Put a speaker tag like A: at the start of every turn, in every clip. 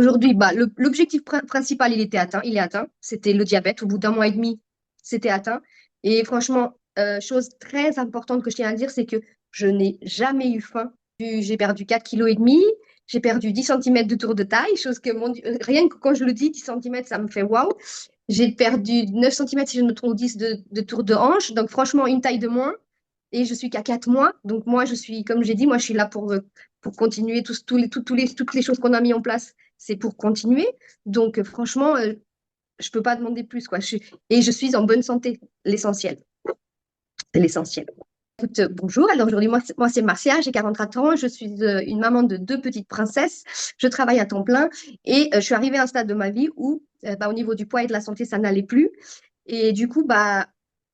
A: Aujourd'hui, l'objectif principal, il est atteint. C'était le diabète. Au bout d'un mois et demi, c'était atteint. Et franchement, chose très importante que je tiens à dire, c'est que je n'ai jamais eu faim. J'ai perdu 4,5 kg. J'ai perdu 10 centimètres de tour de taille, chose que, rien que quand je le dis, 10 centimètres, ça me fait waouh. J'ai perdu 9 centimètres, si je ne me trompe, 10 de tour de hanche. Donc, franchement, une taille de moins. Et je suis qu'à 4 mois. Donc, moi, je suis, comme j'ai dit, moi, je suis là pour continuer toutes les choses qu'on a mis en place. C'est pour continuer. Donc, franchement, je ne peux pas demander plus, quoi. Et je suis en bonne santé, l'essentiel. C'est l'essentiel. Écoute, bonjour. Alors aujourd'hui, moi c'est Marcia, j'ai 43 ans, je suis une maman de deux petites princesses, je travaille à temps plein et je suis arrivée à un stade de ma vie où, au niveau du poids et de la santé, ça n'allait plus. Et du coup,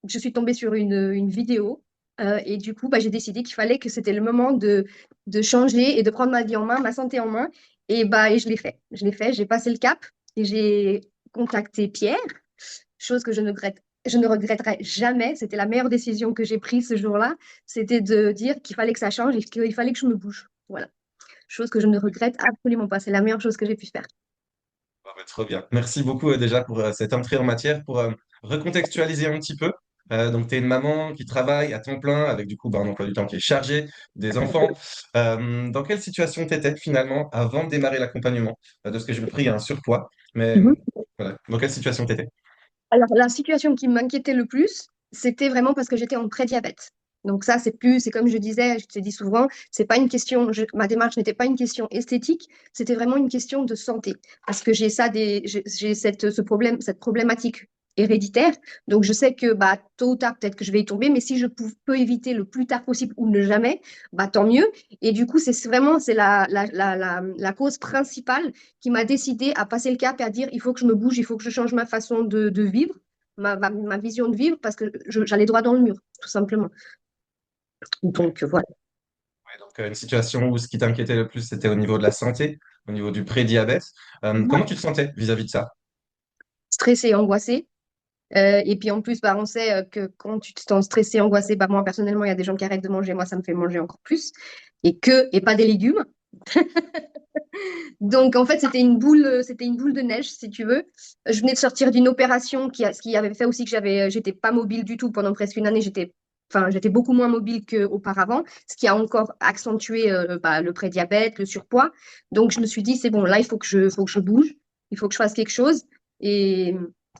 A: je suis tombée sur une vidéo et du coup, j'ai décidé qu'il fallait que c'était le moment de changer et de prendre ma vie en main, ma santé en main. Et je l'ai fait. Je l'ai fait, j'ai passé le cap et j'ai contacté Pierre, chose que je ne regretterai jamais. C'était la meilleure décision que j'ai prise ce jour-là. C'était de dire qu'il fallait que ça change et qu'il fallait que je me bouge. Voilà. Chose que je ne regrette absolument pas. C'est la meilleure chose que j'ai pu faire.
B: Ah bah, trop bien. Merci beaucoup déjà pour cette entrée en matière, pour recontextualiser un petit peu. Donc, tu es une maman qui travaille à temps plein avec du coup un emploi du temps qui est chargé, des enfants. Dans quelle situation tu étais finalement avant de démarrer l'accompagnement? De ce que j'ai compris, il y a un surpoids, mais
A: Mhm.
B: voilà. Dans quelle situation tu étais?
A: Alors, la situation qui m'inquiétait le plus, c'était vraiment parce que j'étais en prédiabète. Donc ça, c'est comme je disais, je te dis souvent, c'est pas une question, ma démarche n'était pas une question esthétique, c'était vraiment une question de santé. Parce que j'ai ce problème, cette problématique héréditaire. Donc je sais que tôt ou tard, peut-être que je vais y tomber, mais si je peux éviter le plus tard possible ou ne jamais, tant mieux. Et du coup, c'est la cause principale qui m'a décidé à passer le cap et à dire il faut que je me bouge, il faut que je change ma façon de vivre, ma vision de vivre, parce que j'allais droit dans le mur, tout simplement. Donc voilà.
B: Ouais, donc, une situation où ce qui t'inquiétait le plus, c'était au niveau de la santé, au niveau du prédiabète. Comment tu te sentais vis-à-vis de ça?
A: Stressé, angoissé. Et puis en plus, on sait que quand tu te sens stressé, angoissé, moi personnellement, il y a des gens qui arrêtent de manger, moi ça me fait manger encore plus. Et pas des légumes. Donc, en fait, c'était une boule de neige, si tu veux. Je venais de sortir d'une opération ce qui avait fait aussi que j'étais pas mobile du tout pendant presque une année. J'étais beaucoup moins mobile qu'auparavant, ce qui a encore accentué le prédiabète, le surpoids. Donc, je me suis dit, c'est bon, là, faut que je bouge, il faut que je fasse quelque chose. Et,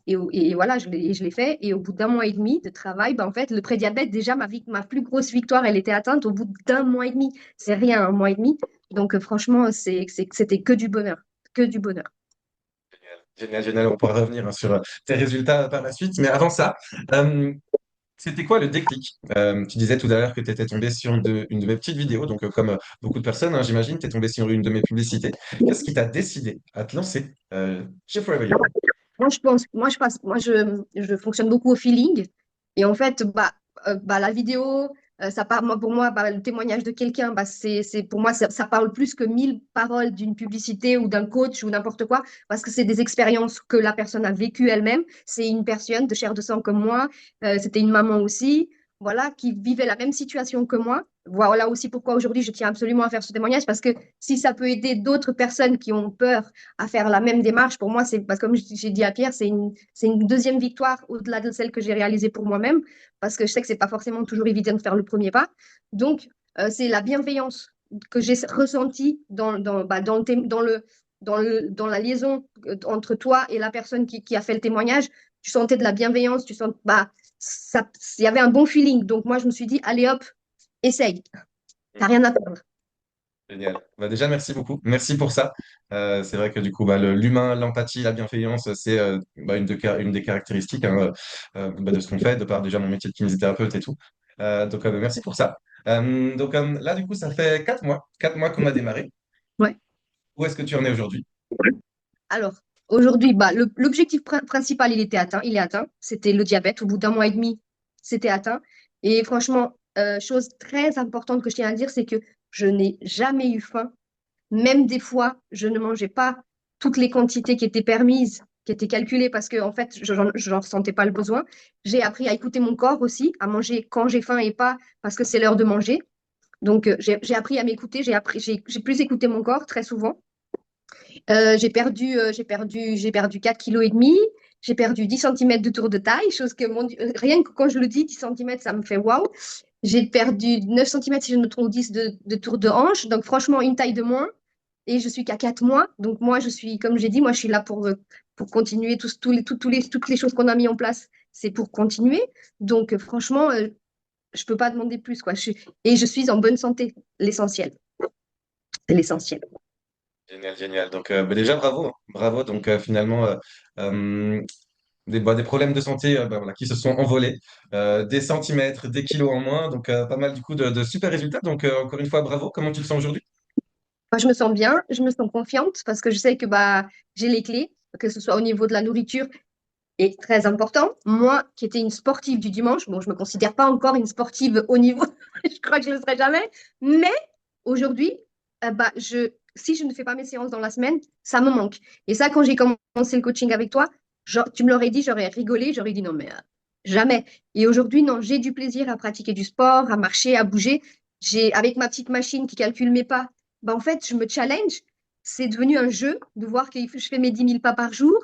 A: et voilà, je l'ai fait. Et au bout d'un mois et demi de travail, en fait, le prédiabète, déjà, ma plus grosse victoire, elle était atteinte au bout d'un mois et demi. C'est rien, un mois et demi. Donc, franchement, c'était que du bonheur. Que du bonheur.
B: Génial, génial. On pourra revenir hein, sur tes résultats par la suite. Mais avant ça, euh, c'était quoi le déclic? Tu disais tout à l'heure que tu étais tombé sur une de mes petites vidéos. Donc, comme beaucoup de personnes, hein, j'imagine, tu es tombé sur une de mes publicités. Qu'est-ce qui t'a décidé à te lancer chez Forever Young?
A: Je fonctionne beaucoup au feeling. Et en fait, la vidéo, pour moi, le témoignage de quelqu'un, pour moi, ça parle plus que 1000 paroles d'une publicité ou d'un coach ou n'importe quoi, parce que c'est des expériences que la personne a vécues elle-même. C'est une personne de chair de sang comme moi. C'était une maman aussi, voilà, qui vivait la même situation que moi. Voilà aussi pourquoi aujourd'hui je tiens absolument à faire ce témoignage, parce que si ça peut aider d'autres personnes qui ont peur à faire la même démarche. Pour moi, c'est parce que comme j'ai dit à Pierre, c'est une deuxième victoire au-delà de celle que j'ai réalisée pour moi-même, parce que je sais que c'est pas forcément toujours évident de faire le premier pas. Donc, c'est la bienveillance que j'ai ressentie dans la liaison entre toi et la personne qui a fait le témoignage. Tu sentais de la bienveillance, il y avait un bon feeling. Donc, moi, je me suis dit, allez hop, essaye. T'as rien à perdre.
B: Génial. Bah, déjà, merci beaucoup. Merci pour ça. C'est vrai que du coup, l'humain, l'empathie, la bienveillance, c'est une des caractéristiques hein, de ce qu'on fait, de par déjà mon métier de kinésithérapeute et tout. Merci pour ça. Là, du coup, ça fait 4 mois qu'on a démarré.
A: Ouais.
B: Où est-ce que tu en es aujourd'hui?
A: Alors, aujourd'hui, l'objectif principal, il est atteint. C'était le diabète. Au bout d'un mois et demi, c'était atteint. Et franchement, chose très importante que je tiens à dire, c'est que je n'ai jamais eu faim. Même des fois, je ne mangeais pas toutes les quantités qui étaient permises, qui étaient calculées parce que, en fait, je n'en ressentais pas le besoin. J'ai appris à écouter mon corps aussi, à manger quand j'ai faim et pas parce que c'est l'heure de manger. Donc, j'ai appris à m'écouter, j'ai plus écouté mon corps très souvent. J'ai perdu 4,5 kg. J'ai perdu 10 centimètres de tour de taille, chose que, mon Dieu, rien que quand je le dis, 10 centimètres, ça me fait waouh. J'ai perdu 9 centimètres, si je ne me trompe, 10 de tour de hanche. Donc, franchement, une taille de moins. Et je suis qu'à 4 mois. Donc, moi, je suis, comme j'ai dit, moi, je suis là pour continuer toutes les choses qu'on a mis en place. C'est pour continuer. Donc, franchement, je peux pas demander plus, quoi. Et je suis en bonne santé, l'essentiel. C'est l'essentiel.
B: Génial, génial. Donc, bah, déjà, bravo, hein. Bravo. Donc, finalement, euh, des problèmes de santé bah, voilà, qui se sont envolés, des centimètres, des kilos en moins. Donc, pas mal du coup de super résultats. Donc, encore une fois, bravo. Comment tu te sens aujourd'hui?
A: Moi, je me sens bien, je me sens confiante parce que je sais que bah, j'ai les clés, que ce soit au niveau de la nourriture, est très important. Moi, qui étais une sportive du dimanche, bon, je me considère pas encore une sportive haut niveau, je crois que je ne le serai jamais, mais aujourd'hui, bah, si je ne fais pas mes séances dans la semaine, ça me manque. Et ça, quand j'ai commencé le coaching avec toi, genre, tu me l'aurais dit, j'aurais rigolé, j'aurais dit non, mais jamais. Et aujourd'hui, non, j'ai du plaisir à pratiquer du sport, à marcher, à bouger. Avec ma petite machine qui calcule mes pas, bah, en fait, je me challenge. C'est devenu un jeu de voir que je fais mes 10 000 pas par jour.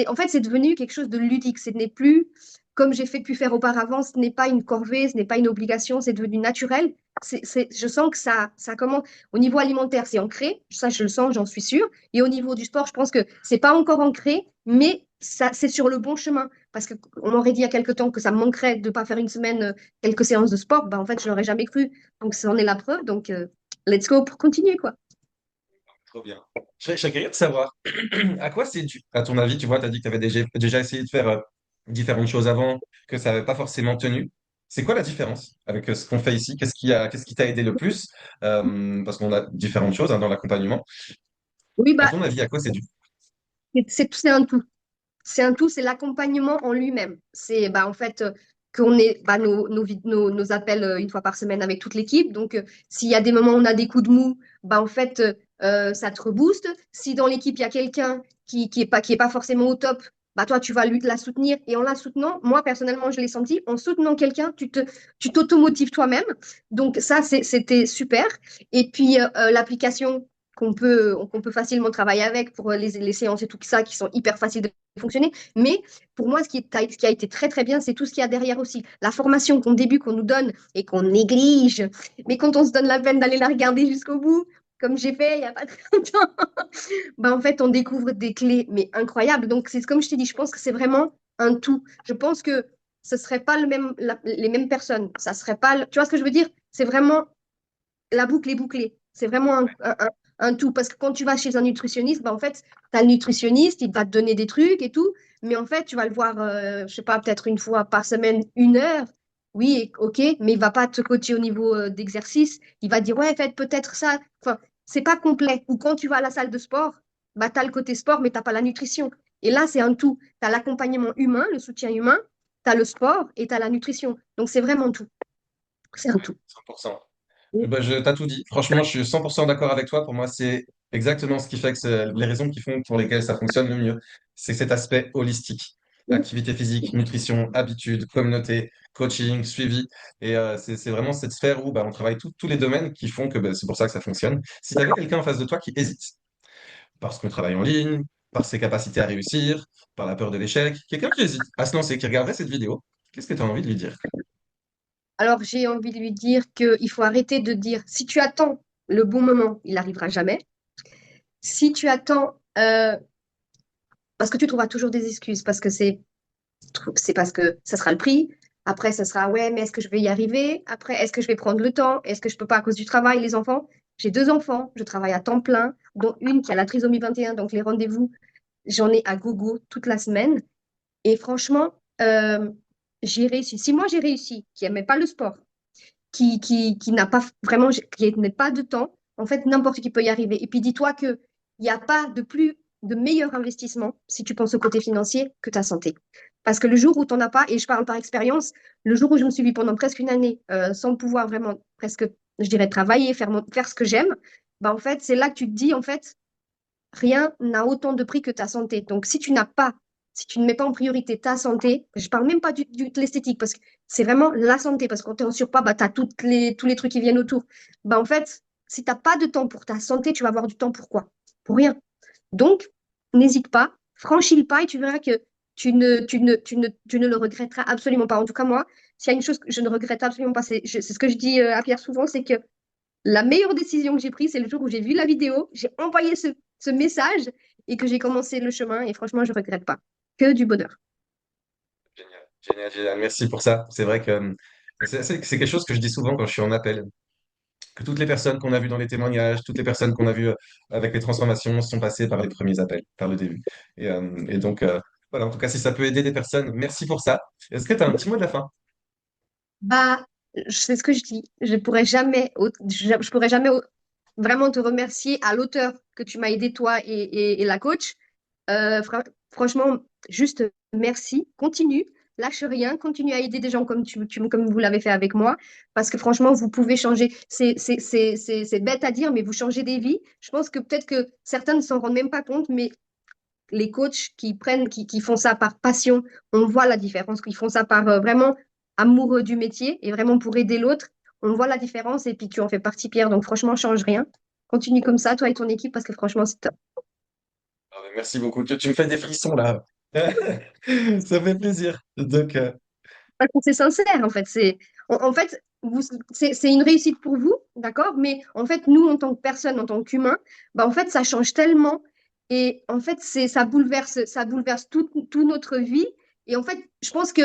A: En fait, c'est devenu quelque chose de ludique. Ce n'est plus comme j'ai pu faire auparavant. Ce n'est pas une corvée, ce n'est pas une obligation. C'est devenu naturel. Je sens que ça commence. Au niveau alimentaire, c'est ancré. Ça, je le sens, j'en suis sûre. Et au niveau du sport, je pense que c'est pas encore ancré, mais ça, c'est sur le bon chemin. Parce qu'on m'aurait dit il y a quelque temps que ça me manquerait de ne pas faire une semaine, quelques séances de sport. Ben, en fait, je l'aurais jamais cru. Donc, ça en est la preuve. Donc, let's go pour continuer, quoi.
B: Trop bien. Je serais curieux de savoir, à quoi c'est dû, à ton avis, tu vois, tu as dit que tu avais déjà essayé de faire différentes choses avant, que ça n'avait pas forcément tenu. C'est quoi la différence avec ce qu'on fait ici? Qu'est-ce qui t'a aidé le plus? Parce qu'on a différentes choses hein, dans l'accompagnement.
A: Oui,
B: À
A: bah,
B: ton avis, à quoi c'est dû?
A: c'est un tout. C'est un tout, c'est l'accompagnement en lui-même. C'est bah, en fait qu'on ait bah, nos appels une fois par semaine avec toute l'équipe. Donc, s'il y a des moments où on a des coups de mou, bah, en fait, ça te rebooste. Si dans l'équipe, il y a quelqu'un qui est pas forcément au top, bah, toi, tu vas la soutenir. Et en la soutenant, moi, personnellement, je l'ai senti, en soutenant quelqu'un, tu t'automotives toi-même. Donc, ça, c'était super. Et puis, l'application qu'on peut facilement travailler avec pour les séances et tout ça, qui sont hyper faciles de fonctionner. Mais pour moi, ce qui a été très, très bien, c'est tout ce qu'il y a derrière aussi. La formation qu'on nous donne et qu'on néglige. Mais quand on se donne la peine d'aller la regarder jusqu'au bout, comme j'ai fait il n'y a pas très longtemps, ben, en fait, on découvre des clés, mais incroyables. Donc, c'est comme je t'ai dit, je pense que c'est vraiment un tout. Je pense que ce ne serait pas les mêmes personnes. Ça serait pas, tu vois ce que je veux dire? C'est vraiment la boucle est bouclée. C'est vraiment un tout. Parce que quand tu vas chez un nutritionniste, ben, en fait, tu as le nutritionniste, il va te donner des trucs et tout. Mais en fait, tu vas le voir, je sais pas, peut-être une fois par semaine, 1 heure. Oui, ok, mais il va pas te coacher au niveau d'exercice. Il va dire, ouais, faites peut-être ça. Enfin, c'est pas complet. Ou quand tu vas à la salle de sport, bah, tu as le côté sport, mais tu n'as pas la nutrition. Et là, c'est un tout. Tu as l'accompagnement humain, le soutien humain, tu as le sport et tu as la nutrition. Donc, c'est vraiment tout. C'est un
B: Ouais,
A: tout.
B: 100%. Eh ben, t'as tout dit. Franchement, je suis 100% d'accord avec toi. Pour moi, c'est exactement ce qui fait que c'est les raisons qui font pour lesquelles ça fonctionne le mieux. C'est cet aspect holistique. Activité physique, nutrition, habitude, communauté, coaching, suivi. Et c'est vraiment cette sphère où bah, on travaille tous les domaines qui font que bah, c'est pour ça que ça fonctionne. Si tu avais quelqu'un en face de toi qui hésite, parce qu'on travaille en ligne, par ses capacités à réussir, par la peur de l'échec, quelqu'un qui hésite à se lancer, qui regarderait cette vidéo, qu'est-ce que tu as envie de lui dire?
A: Alors, j'ai envie de lui dire qu'il faut arrêter de dire si tu attends le bon moment, il n'arrivera jamais. Si tu attends, parce que tu trouveras toujours des excuses, parce que c'est parce que ça sera le prix. Après, ça sera ouais, mais est-ce que je vais y arriver? Après, est-ce que je vais prendre le temps? Est-ce que je peux pas à cause du travail, les enfants? J'ai 2 enfants, je travaille à temps plein, dont une qui a la trisomie 21, donc les rendez-vous, j'en ai à gogo toute la semaine. Et franchement, j'ai réussi. Si moi j'ai réussi, qui n'aimait pas le sport, qui n'a pas vraiment, qui n'est pas de temps, en fait, n'importe qui peut y arriver. Et puis dis-toi qu'il n'y a pas de meilleur investissement, si tu penses au côté financier, que ta santé. Parce que le jour où tu n'en as pas, et je parle par expérience, le jour où je me suis vue pendant presque une année sans pouvoir vraiment, presque, je dirais, travailler, faire ce que j'aime, bah, en fait, c'est là que tu te dis, en fait, rien n'a autant de prix que ta santé. Donc, si tu ne mets pas en priorité ta santé, je parle même pas de l'esthétique, parce que c'est vraiment la santé, parce que quand tu es en surpoids, bah, tu as tous les trucs qui viennent autour. Bah, en fait, si tu n'as pas de temps pour ta santé, tu vas avoir du temps pour quoi? Pour rien. Donc, n'hésite pas, franchis le pas et tu verras que tu ne le regretteras absolument pas. En tout cas, moi, s'il y a une chose que je ne regrette absolument pas, c'est ce que je dis à Pierre souvent, c'est que la meilleure décision que j'ai prise, c'est le jour où j'ai vu la vidéo, j'ai envoyé ce message et que j'ai commencé le chemin. Et franchement, je ne regrette pas. Que du bonheur.
B: Génial, génial, génial. Merci pour ça. C'est vrai que c'est quelque chose que je dis souvent quand je suis en appel, que toutes les personnes qu'on a vues dans les témoignages, toutes les personnes qu'on a vues avec les transformations sont passées par les premiers appels, par le début. Et donc, voilà, en tout cas, si ça peut aider des personnes, merci pour ça. Est-ce que tu as un petit mot de la fin?
A: Bah, c'est ce que je dis. Je pourrais jamais vraiment te remercier à l'auteur que tu m'as aidé, toi et la coach. Franchement, juste merci. Continue. Lâche rien. Continue à aider des gens comme vous l'avez fait avec moi. Parce que franchement, vous pouvez changer. C'est bête à dire, mais vous changez des vies. Je pense que peut-être que certains ne s'en rendent même pas compte, mais les coachs qui font ça par passion, on voit la différence. Ils font ça par vraiment amoureux du métier et vraiment pour aider l'autre. On voit la différence et puis tu en fais partie, Pierre. Donc franchement, change rien. Continue comme ça, toi et ton équipe, parce que franchement, c'est top.
B: Ah, mais merci beaucoup. Tu me fais des frissons là. Ça fait plaisir. Donc,
A: Parce que c'est sincère, en fait. En fait, c'est une réussite pour vous, d'accord? Mais en fait, nous, en tant que personne, en tant qu'humain, bah, en fait, ça change tellement. Et en fait, ça bouleverse toute notre vie. Et en fait, je pense que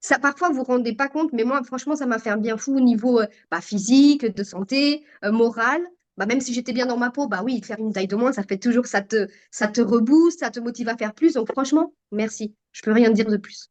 A: ça, parfois, vous vous rendez pas compte, mais moi, franchement, ça m'a fait un bien fou au niveau bah, physique, de santé, moral. Bah, même si j'étais bien dans ma peau, bah oui, faire une taille de moins, ça fait toujours, ça te rebooste, ça te motive à faire plus. Donc, franchement, merci. Je peux rien dire de plus.